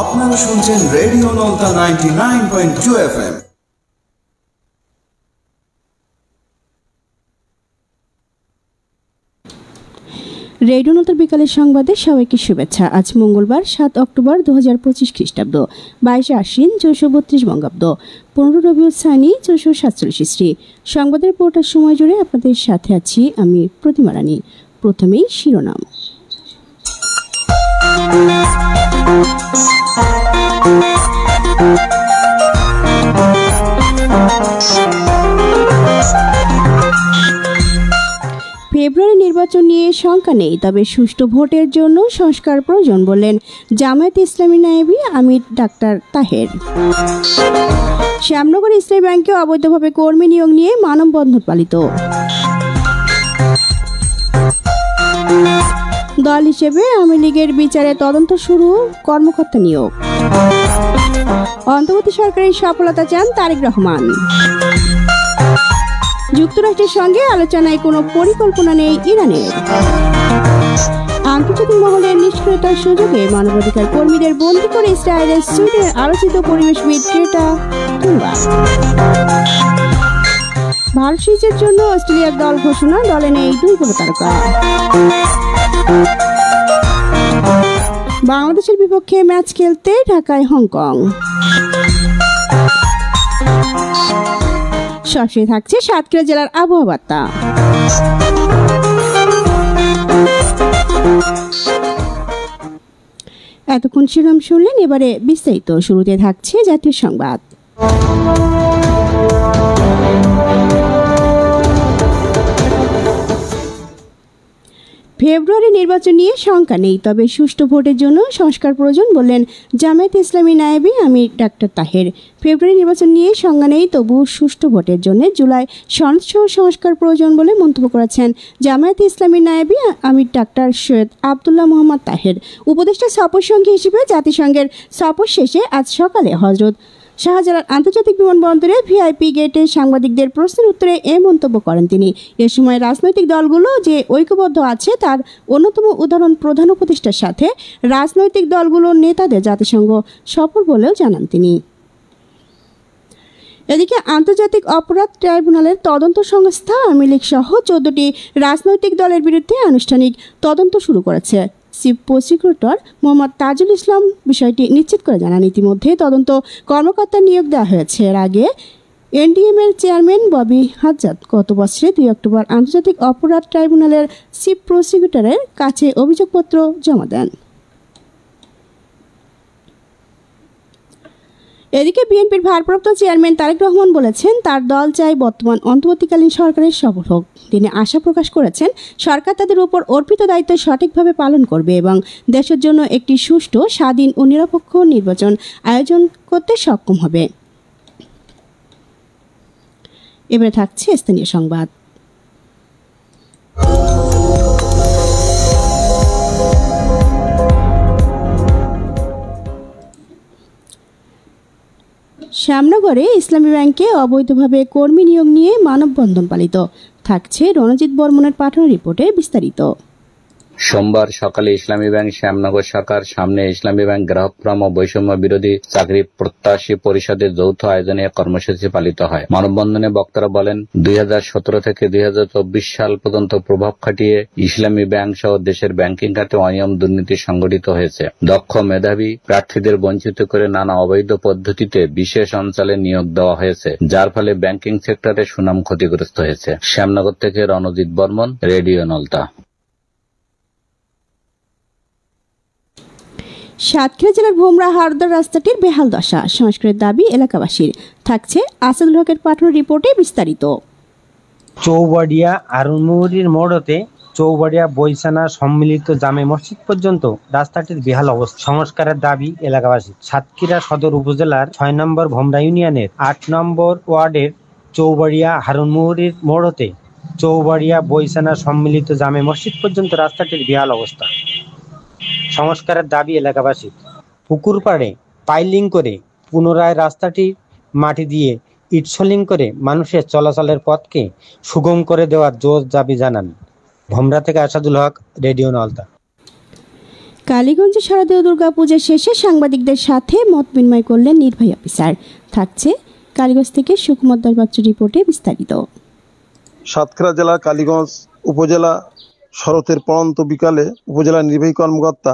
আপনারা শুনছেন radio Nalta 99.2 FM। Radio নলতার বিকালের সংবাদে সবাইকে শুভেচ্ছা। আজ মঙ্গলবার 7 অক্টোবর 2025 খ্রিস্টাব্দ, 22 আশ্বিন 1432 বঙ্গাব্দ, 15 রবিউল সানি 1447 ইসরি। সংবাদের পুরোটার সময় জুড়ে আপনাদের সাথে আছি আমি প্রতিমা রানী। প্রথমেই শিরোনাম। ফেব্রুয়ারি নির্বাচন নিয়ে শঙ্কা নেই, তবে সুষ্ঠু ভোটের জন্য সংস্কার প্রয়োজন বললেন জামায়াতে ইসলামী নায়েবী আমির ডাক্তার তাহের। শ্যামনগর ইসলামী ব্যাংকে অবৈধভাবে কর্মী নিয়োগ নিয়ে মানববন্ধন পালিত। দল হিসেবে আওয়ামী লীগের বিচারে তদন্ত শুরু, কর্মকর্তা নিয়োগ। অন্তর্বর্তী সরকারের সফলতা চান তারেক রহমান। যুক্তরাষ্ট্রের সঙ্গে আলোচনায় কোনো পরিকল্পনা নেই ইরানের। আন্তর্জাতিক মহলের নিষ্ক্রিয়তার সুযোগে মানবাধিকার কর্মীদের বন্দী করে ইসরায়েলের সুইডেনের আলোচিত পরিবেশবিদ গ্রেটা থুনবার্গ। ভারত সিরিজের জন্য অস্ট্রেলিয়ার দল ঘোষণা, দলে নেই 2 বড় তারকা। বাংলাদেশের বিপক্ষে ম্যাচ খেলতে ঢাকায় হংকং। সবশেষে থাকছে সাতক্ষীরা জেলার আবহাওয়া বার্তা। এতক্ষণ শিরোনাম শুনলেন, এবারে বিস্তারিত। শুরুতে থাকছে জাতীয় সংবাদ। ফেব্রুয়ারি নির্বাচন নিয়ে শঙ্কা নেই, তবে সুষ্ঠু ভোটের জন্য সংস্কার প্রয়োজন বললেন জামায়াতে ইসলামী নায়েবী আমির ডাক্তার তাহের। ফেব্রুয়ারি নির্বাচন নিয়ে সংজ্ঞা নেই, তবু সুষ্ঠু ভোটের জন্য জুলাই সনদসহ সংস্কার প্রয়োজন বলে মন্তব্য করেছেন জামায়াতে ইসলামী নায়েবী আমির ডাক্তার সৈয়দ আবদুল্লাহ মোহাম্মদ তাহের। উপদেষ্টা সফর সঙ্গী হিসেবে জাতিসংঘের সফর শেষে আজ সকালে হজরত শাহজালাল আন্তর্জাতিক বিমানবন্দরে ভিআইপি গেটে সাংবাদিকদের প্রশ্নের উত্তরে এ মন্তব্য করেন তিনি। এ সময় রাজনৈতিক দলগুলো যে ঐক্যবদ্ধ আছে তার অন্যতম উদাহরণ প্রধান উপদেষ্টার সাথে রাজনৈতিক দলগুলোর নেতাদের জাতিসংঘ সফর বলেও জানান তিনি। এদিকে আন্তর্জাতিক অপরাধ ট্রাইব্যুনালের তদন্ত সংস্থা আওয়ামী লীগ সহ 14টি রাজনৈতিক দলের বিরুদ্ধে আনুষ্ঠানিক তদন্ত শুরু করেছে। চিফ প্রসিকিউটর মোহাম্মদ তাজুল ইসলাম বিষয়টি নিশ্চিত করে জানান, ইতিমধ্যে তদন্ত কর্মকর্তা নিয়োগ দেওয়া হয়েছে। এর আগে এনডিএম এর চেয়ারম্যান ববি হাজ্জাদ গত বছরে 2 অক্টোবর আন্তর্জাতিক অপরাধ ট্রাইব্যুনালের চিফ প্রসিকিউটরের কাছে অভিযোগপত্র জমা দেন। এদিকে বিএনপির ভারপ্রাপ্ত চেয়ারম্যান তারেক রহমান বলেছেন তার দল চায় বর্তমান অন্তর্বর্তীকালীন সরকারের সফল হোক। তিনি আশা প্রকাশ করেছেন সরকার তাদের উপর অর্পিত দায়িত্ব সঠিকভাবে পালন করবে এবং দেশের জন্য একটি সুষ্ঠু, স্বাধীন ও নিরপেক্ষ নির্বাচন আয়োজন করতে সক্ষম হবে। এবারে থাকছে স্থানীয় সংবাদ। শ্যামনগরে ইসলামী ব্যাংকে অবৈধভাবে কর্মী নিয়োগ নিয়ে মানববন্ধন পালিত। থাকছে রণজিৎ বর্মনের পাঠানো রিপোর্টে বিস্তারিত। সোমবার সকালে ইসলামী ব্যাংক শ্যামনগর শাখার সামনে ইসলামী ব্যাংক গ্রাহক ফোরাম ও বৈষম্য বিরোধী চাকরি প্রত্যাশী পরিষদের যৌথ আয়োজনে কর্মসূচি পালিত হয়। মানববন্ধনে বক্তারা বলেন, 2017 থেকে 2024 সাল পর্যন্ত প্রভাব খাটিয়ে ইসলামী ব্যাংক সহ দেশের ব্যাংকিং খাতে অনিয়ম দুর্নীতি সংঘটিত হয়েছে। দক্ষ মেধাবী প্রার্থীদের বঞ্চিত করে নানা অবৈধ পদ্ধতিতে বিশেষ অঞ্চলে নিয়োগ দেওয়া হয়েছে, যার ফলে ব্যাংকিং সেক্টরে সুনাম ক্ষতিগ্রস্ত হয়েছে। শ্যামনগর থেকে রণজিৎ বর্মন, রেডিও নলতা। সাতক্ষীরা জেলার ভোমরা হারদর রাস্তাটির বেহাল দশা, সংস্কারের দাবি এলাকাবাসীর। থাকছে আসাদুল হকের পাঠানো রিপোর্টে বিস্তারিত। চৌবাড়িয়া আরুনমুহুরীর মোড়তে চৌবাড়িয়া বৈছানা সম্মিলিত জামে মসজিদ পর্যন্ত রাস্তাটির বেহাল অবস্থা, সংস্কারের দাবি এলাকাবাসী। সাতক্ষীরা সদর উপজেলার 6 নম্বর ভোমরা ইউনিয়নের 8 নম্বর ওয়ার্ডের চৌবাড়িয়া হারুনমুহুরীর মোড়তে চৌবাড়িয়া বৈছানা সম্মিলিত জামে মসজিদ পর্যন্ত রাস্তাটির বেহাল অবস্থা, সংস্কারের দাবি এলাকাবাসী। পুকুর পাড়ে পাইলিং করে পুনরায় রাস্তাটি মাটি দিয়ে ইটসলিং করে মানুষের চলাচলের পথকে সুগম করে দেওয়ার জোর দাবি জানান। ভোমরা থেকে আসাদুল হক, রেডিও নলতা। কালীগঞ্জে শারদীয় দুর্গাপূজা শেষে সাংবাদিকদের সাথে মত বিনিময় করলেন নির্বাহী অফিসার। থাকছে কালীগঞ্জ থেকে সুকুমার দাস বাচ্চু রিপোর্টে বিস্তারিত। সাতক্ষীরা জেলার কালীগঞ্জ উপজেলা শরতের পড়ন্ত বিকালে উপজেলা নির্বাহী কর্মকর্তা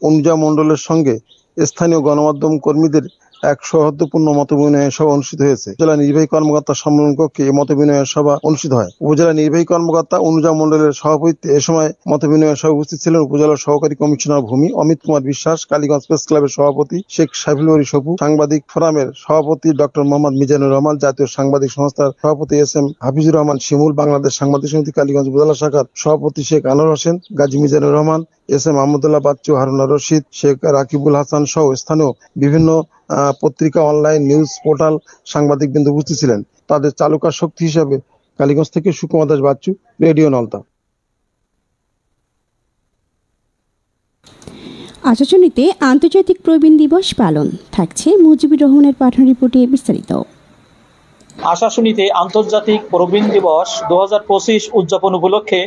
অনুজা মণ্ডলের সঙ্গে স্থানীয় গণমাধ্যম কর্মীদের এক সৌহার্দ্যপূর্ণ মতবিনিময় সভা অনুষ্ঠিত হয়েছে। উপজেলা নির্বাহী কর্মকর্তা সম্মেলন কক্ষে এই মতবিনিময় সভা অনুষ্ঠিত হয়। উপজেলা নির্বাহী কর্মকর্তা অনুজা মণ্ডলের সভাপতিত্বে এ সময় মতবিনিময় সভায় উপস্থিত ছিলেন উপজেলার সহকারী কমিশনার ভূমি অমিত কুমার বিশ্বাস, কালীগঞ্জ প্রেস ক্লাবের সভাপতি শেখ সাইফুল বারী সপু, সাংবাদিক ফোরামের সভাপতি ডক্টর মোহাম্মদ মিজানুর রহমান, জাতীয় সাংবাদিক সংস্থার সভাপতি এস.এম. হাফিজুর রহমান শিমুল, বাংলাদেশ সাংবাদিক সমিতি কালীগঞ্জ উপজেলা শাখার সভাপতি শেখ আনোয়ার হোসেন, গাজী মিজানুর রহমান, এস.এম. আহমদুল্লাহ বাচ্চু, হারুনা রশিদ, শেখ রাকিবুল হাসান সহ স্থানীয় বিভিন্ন পত্রিকা, অনলাইন নিউজ পোর্টাল সাংবাদিকবৃন্দ উপস্থিত ছিলেন। তাদের চালুকার শক্তি হিসাবে কালীগঞ্জ থেকে সুকুমার দাস বাচ্চু, রেডিও নলতা। আশাশুনিতে আন্তর্জাতিক প্রবীণ দিবস পালন। থাকছে মুজিবুর রহমানের পাঠানো রিপোর্টে বিস্তারিত। আশাশুনিতে আন্তর্জাতিক প্রবীণ দিবস 2025 উদযাপন উপলক্ষে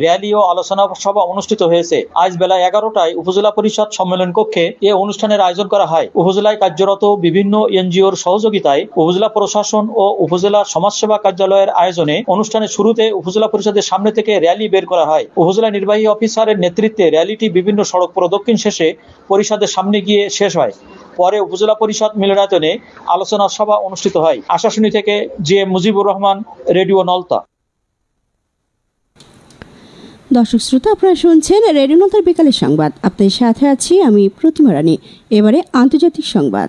র্যালি ও আলোচনা সভা অনুষ্ঠিত হয়েছে। আজ বেলা 11টায় উপজেলা পরিষদ সম্মেলন কক্ষে এ অনুষ্ঠানের আয়োজন করা হয়। উপজেলায় কার্যরত বিভিন্ন এনজিওর সহযোগিতায় উপজেলা প্রশাসন ও উপজেলা সমাজসেবা কার্যালয়ের আয়োজনে অনুষ্ঠানের শুরুতে উপজেলা পরিষদের সামনে থেকে র্যালি বের করা হয়। উপজেলা নির্বাহী অফিসারের নেতৃত্বে র্যালিটি বিভিন্ন সড়ক প্রদক্ষিণ শেষে পরিষদের সামনে গিয়ে শেষ হয়। পরে উপজেলা পরিষদ মিলনায়তনে আলোচনা সভা অনুষ্ঠিত হয়। আশাশুনি থেকে জে মুজিবুর রহমান, রেডিও নলতা। দর্শক শ্রোতা, আপনারা শুনছেন রেডিও নলতার বিকালের সংবাদ। আপনাদের সাথে আছি আমি প্রতিমা রানী। এবারে আন্তর্জাতিক সংবাদ।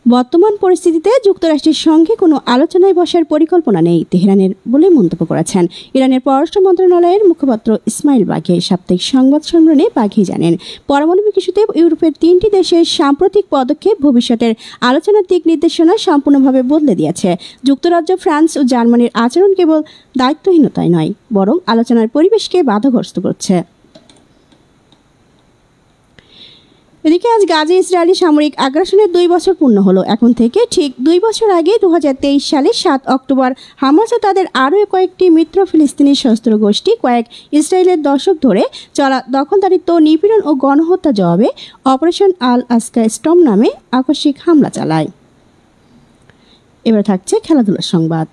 বর্তমান পরিস্থিতিতে যুক্তরাষ্ট্রের সঙ্গে কোনো আলোচনায় বসার পরিকল্পনা নেই তেহরানের বলে মন্তব্য করেছেন ইরানের পররাষ্ট্র মন্ত্রণালয়ের মুখপাত্র ইসমাইল বাঘি। সাপ্তাহিক সংবাদ সম্মেলনে বাঘি জানেন, পারমাণবিক ইস্যুতে ইউরোপের 3টি দেশের সাম্প্রতিক পদক্ষেপ ভবিষ্যতের আলোচনার দিক নির্দেশনা সম্পূর্ণভাবে বদলে দিয়েছে। যুক্তরাজ্য, ফ্রান্স ও জার্মানির আচরণ কেবল দায়িত্বহীনতাই নয়, বরং আলোচনার পরিবেশকে বাধাগ্রস্ত করছে। এদিকে আজ গাজা ইসরায়েলি সামরিক আগ্রাসনের 2 বছর পূর্ণ হলো। এখন থেকে ঠিক 2 বছর আগে 2023 সালের 7 অক্টোবর হামাস ও তাদের আরও কয়েকটি মিত্র ফিলিস্তিনি সশস্ত্র গোষ্ঠী কয়েক ইসরায়েলের দশক ধরে চলা দখলদারিত্ব, নিপীড়ন ও গণহত্যা জবাবে অপারেশন আল আসকা স্টর্ম নামে আকস্মিক হামলা চালায়। এবার থাকছে খেলাধুলার সংবাদ।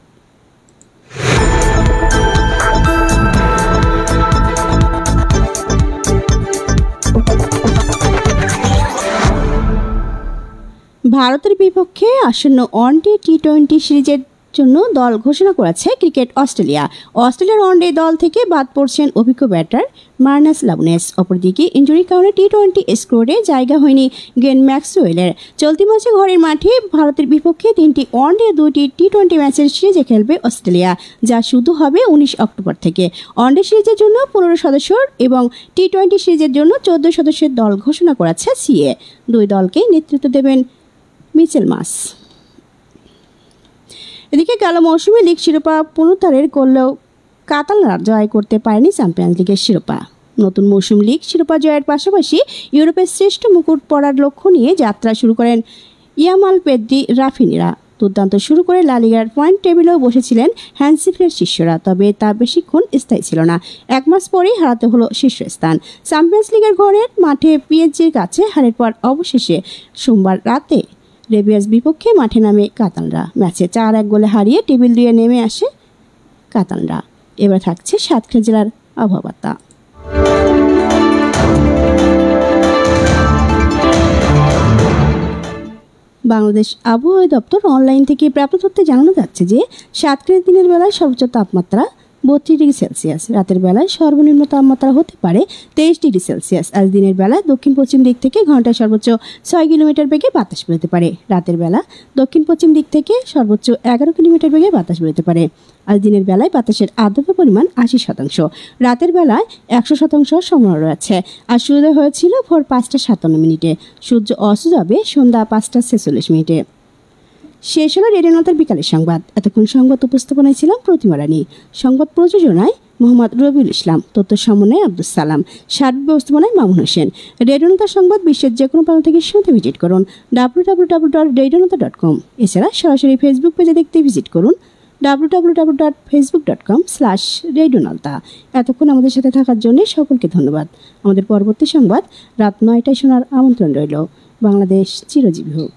ভারতের বিপক্ষে আসন্ন ওয়ানডে টি-20 সিরিজের জন্য দল ঘোষণা করেছে ক্রিকেট অস্ট্রেলিয়া। অস্ট্রেলিয়ার ওয়ানডে দল থেকে বাদ পড়ছেন অভিজ্ঞ ব্যাটার মার্নাস লাবনেস। অপরদিকে ইনজুরির কারণে টি-20 স্কোয়াডে জায়গা হয়নি গ্লেন ম্যাক্সওয়েলের। চলতি মাসে ঘরের মাঠে ভারতের বিপক্ষে 3টি ওয়ানডে 2টি টি-20 ম্যাচের সিরিজে খেলবে অস্ট্রেলিয়া, যা শুরু হবে 19 অক্টোবর থেকে। ওয়ানডে সিরিজের জন্য 15 সদস্যের এবং টি-20 সিরিজের জন্য 14 সদস্যের দল ঘোষণা করেছে সিএ। 2 দলকেই নেতৃত্ব দেবেন মিচেল মাস। এদিকে গেল মৌসুমে লিগ শিরোপা পুনরুদ্ধারের করলেও কাতালানরা জয় করতে পারেনি চ্যাম্পিয়ন্স লিগের শিরোপা। নতুন মৌসুম লিগ শিরোপা জয়ের পাশাপাশি ইউরোপের শ্রেষ্ঠ মুকুট পড়ার লক্ষ্য নিয়ে যাত্রা শুরু করেন ইয়ামাল, পেদ্রি, রাফিনিরা। দুর্দান্ত শুরু করে লা লিগার পয়েন্ট টেবিলেও বসেছিলেন হ্যান্সি ফ্লিকের শিষ্যরা, তবে তা বেশিক্ষণ স্থায়ী ছিল না। 1 মাস পরেই হারাতে হলো শীর্ষস্থান। চ্যাম্পিয়ন্স লিগের ঘরের মাঠে পিএসজির কাছে হারের পর অবশেষে সোমবার রাতে রেবিয়াস বিপক্ষে মাঠে নামে কাতালানরা। ম্যাচে 4-1 গোলে হারিয়ে টেবিল 2-এ নেমে আসে কাতালানরা। এবার থাকছে সাতক্ষীরা জেলার আবহাওয়া। বাংলাদেশ আবহাওয়া দপ্তর অনলাইন থেকে প্রাপ্ত তথ্যে জানানো যাচ্ছে যে সাতক্ষীরা দিনের বেলায় সর্বোচ্চ তাপমাত্রা 32 ডিগ্রি সেলসিয়াস, রাতের বেলায় সর্বনিম্ন তাপমাত্রা হতে পারে 23 ডিগ্রি সেলসিয়াস। আজ দিনের বেলায় দক্ষিণ পশ্চিম দিক থেকে ঘন্টায় সর্বোচ্চ 6 কিলোমিটার বেগে বাতাস বইতে পারে। রাতের বেলা দক্ষিণ পশ্চিম দিক থেকে সর্বোচ্চ 11 কিলোমিটার বেগে বাতাস বইতে পারে। আজ দিনের বেলায় বাতাসের আর্দ্রতার পরিমাণ 80%, রাতের বেলায় 100% সম্ভাবনা রয়েছে। আর সূর্যোদয় হয়েছিল ভোর 5টা 57 মিনিটে। সূর্য অস্ত যাবে সন্ধ্যা 5টা 46 মিনিটে। শেষ হলো রেডিও নলতার বিকালের সংবাদ। এতক্ষণ সংবাদ উপস্থাপনায় ছিলাম প্রতিমা রানী। সংবাদ প্রযোজনায় মোহাম্মদ রবিউল ইসলাম, তথ্য সমন্বয় আব্দুল সালাম, সার্বিক ব্যবস্থাপনায় মামুন হোসেন। রেডিও নলতার সংবাদ বিশ্বের যে কোনো প্রান্ত থেকে শুনতে ভিজিট করুন www.radionalta.com। এছাড়া সরাসরি ফেসবুক পেজে দেখতে ভিজিট করুন www.facebook.com/radionalta। এতক্ষণ আমাদের সাথে থাকার জন্য সকলকে ধন্যবাদ। আমাদের পরবর্তী সংবাদ রাত 9টায় শোনার আমন্ত্রণ রইল। বাংলাদেশ চিরজীবী হোক।